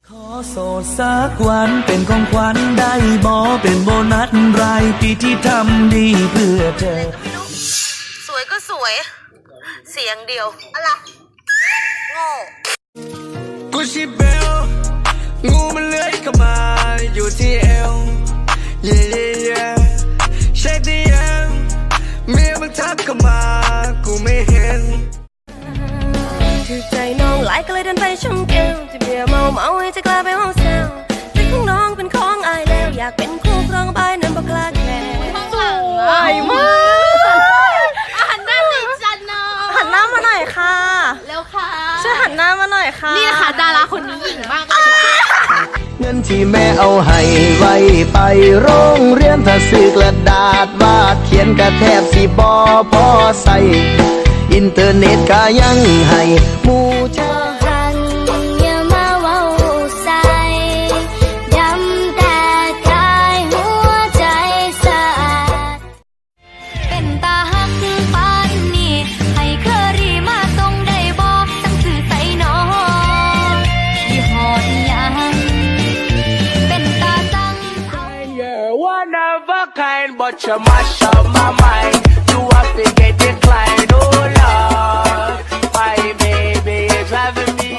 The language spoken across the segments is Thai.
ขอโสดสักวันเป็นของขวัญได้บ่เป็นโบนัสรายปีที่ทำดีเพื่อเธอสวยก็สวยเสียงเดียวอะไรโง่กูชิเบลงูมันเลื้อยเข้ามาอยู่ที่เอวเย่เย่เย่เช็คดีเอ็มเมียมึงทักเข้ามากูไม่เห็นถือใจน้องหลายก็เลยเดินไปช่องแก้วจะเบียร์เมาให้จะกลายไปห้องแซวใจของน้องเป็นของอายแล้วอยากเป็นคู่ครองใบนั้นบอกลาแค่สวยมากหันหน้าติดจันเนาะหันหน้ามาหน่อยค่ะเร็วค่ะช่วยหันหน้ามาหน่อยค่ะนี่นะคะดาราคนนี้หญิงมากเลยเงินที่แม่เอาให้ไว้ไปโรงเรียนถ้าซื้อกระดาษวาดเขียนกระแทบสีบอพอใส่อินเทอร์เน็ตก็ยังให้หมู่ชาอย่ามาเว้าใส่ย้ำแต่กายหัวใจสะอาดเป็นตาหักปานนี้ให้เคอรี่มาส่งได้บ่ตั้งสื่อใส่น้องที่หอดยังเป็นตาสั่งเอา Yeah, one of a kind, but you mash up my mind. You have to get declined, oh Lord. My baby is driving me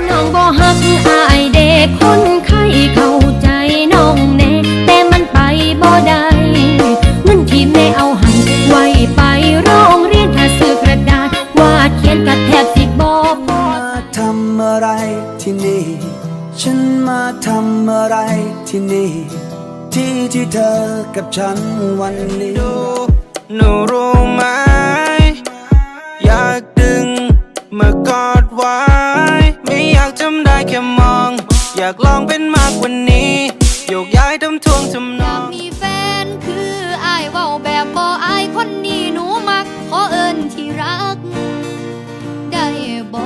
น้องบ่ฮักอายเด็กคนไข้เข้าใจน้องแน่แต่มันไปบ่ได้เงินที่แม่เอาให้ไว้ไปโรงเรียนถ้าซื้อกระดาษวาดเขียนกระแทบสิบ่พอมาทำอะไรที่นี่ ฉันมาทำอะไรที่นี่ ที่เธอกับฉันวันนี้หนูรู้ไหมอยากดึงมากอดไว้ไม่อยากจำได้แค่มอง อยากลองเป็นมากกว่านี้โยกย้ายทำทวงทำนองมีแฟนคืออายเว้าแบบบ่อายคนนี้หนูมักขอเอิ้นที่รักได้บ่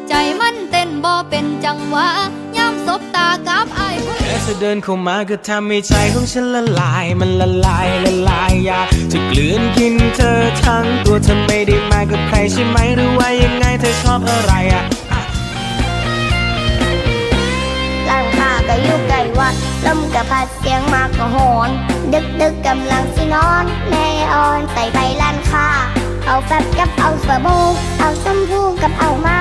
ใจมันเต้นบ่เป็นจังหวะยามสบตากับอายแค่เธอเดินเข้ามาก็ทำให้ใจของฉันละลายมันละลายอยากจะกลืนกินเธอทั้งตัวเธอไม่ได้มากับใครใช่ไหมหรือว่ายังไงเธอชอบอะไรร้านค้าก็อยู่ใกล้วัดลมกะพัดเสียงมากก็หอนดึกกำลังสินอนแม่อ่อนใส่ไปร้านค้าเอาแฟบกับเอาสบู่เอาชมพูกับเอามา